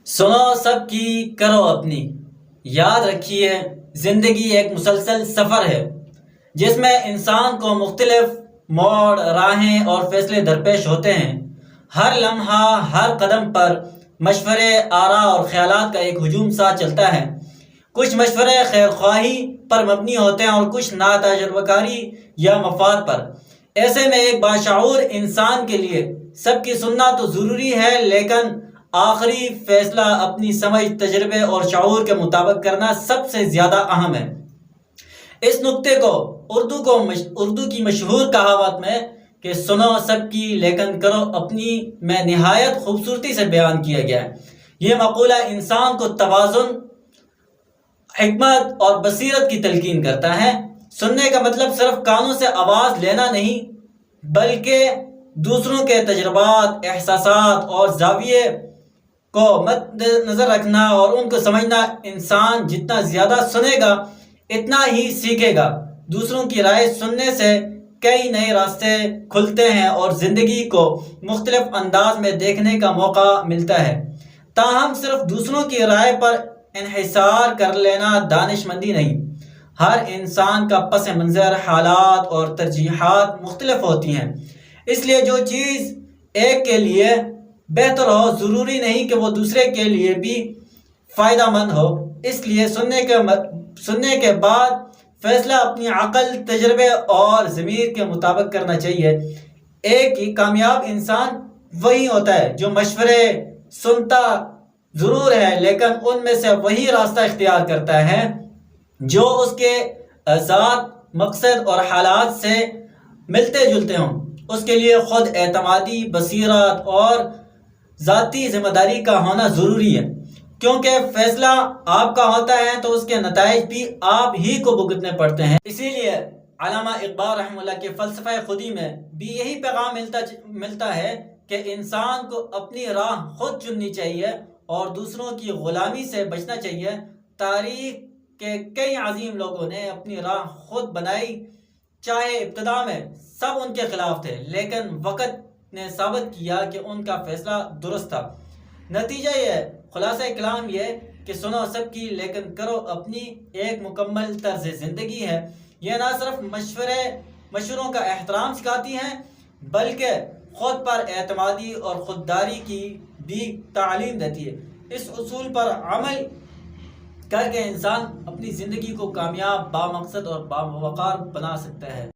سنو سب کی کرو اپنی۔ یاد رکھیے زندگی ایک مسلسل سفر ہے جس میں انسان کو مختلف موڑ، راہیں اور فیصلے درپیش ہوتے ہیں۔ ہر لمحہ، ہر قدم پر مشورے، آراء اور خیالات کا ایک ہجوم سا چلتا ہے۔ کچھ مشورے خیر خواہی پر مبنی ہوتے ہیں اور کچھ ناتجربہ کاری یا مفاد پر۔ ایسے میں ایک باشعور انسان کے لیے سب کی سننا تو ضروری ہے، لیکن آخری فیصلہ اپنی سمجھ، تجربے اور شعور کے مطابق کرنا سب سے زیادہ اہم ہے۔ اس نکتے کو اردو کی مشہور کہاوت میں کہ سنو سب کی لیکن کرو اپنی میں نہایت خوبصورتی سے بیان کیا گیا ہے۔ یہ مقولہ انسان کو توازن، حکمت اور بصیرت کی تلقین کرتا ہے۔ سننے کا مطلب صرف کانوں سے آواز لینا نہیں، بلکہ دوسروں کے تجربات، احساسات اور زاویے کو مد نظر رکھنا اور ان کو سمجھنا۔ انسان جتنا زیادہ سنے گا اتنا ہی سیکھے گا۔ دوسروں کی رائے سننے سے کئی نئے راستے کھلتے ہیں اور زندگی کو مختلف انداز میں دیکھنے کا موقع ملتا ہے۔ تاہم صرف دوسروں کی رائے پر انحصار کر لینا دانش مندی نہیں۔ ہر انسان کا پس منظر، حالات اور ترجیحات مختلف ہوتی ہیں، اس لیے جو چیز ایک کے لیے بہتر ہو ضروری نہیں کہ وہ دوسرے کے لیے بھی فائدہ مند ہو۔ اس لیے سننے کے بعد فیصلہ اپنی عقل، تجربے اور ضمیر کے مطابق کرنا چاہیے۔ ایک ہی کامیاب انسان وہی ہوتا ہے جو مشورے سنتا ضرور ہے لیکن ان میں سے وہی راستہ اختیار کرتا ہے جو اس کے ذات، مقصد اور حالات سے ملتے جلتے ہوں۔ اس کے لیے خود اعتمادی، بصیرت اور ذاتی ذمہ داری کا ہونا ضروری ہے، کیونکہ فیصلہ آپ کا ہوتا ہے تو اس کے نتائج بھی آپ ہی کو بھگتنے پڑتے ہیں۔ اسی لیے علامہ اقبال رحمہ اللہ کے فلسفہ خودی میں بھی یہی پیغام ملتا ہے کہ انسان کو اپنی راہ خود چننی چاہیے اور دوسروں کی غلامی سے بچنا چاہیے۔ تاریخ کے کئی عظیم لوگوں نے اپنی راہ خود بنائی، چاہے ابتدا میں سب ان کے خلاف تھے، لیکن وقت نے ثابت کیا کہ ان کا فیصلہ درست تھا۔ نتیجہ یہ، خلاصہ کلام یہ کہ سنو سب کی لیکن کرو اپنی ایک مکمل طرز زندگی ہے۔ یہ نہ صرف مشوروں کا احترام سکھاتی ہے بلکہ خود پر اعتمادی اور خودداری کی بھی تعلیم دیتی ہے۔ اس اصول پر عمل کر کے انسان اپنی زندگی کو کامیاب، بامقصد اور باوقار بنا سکتا ہے۔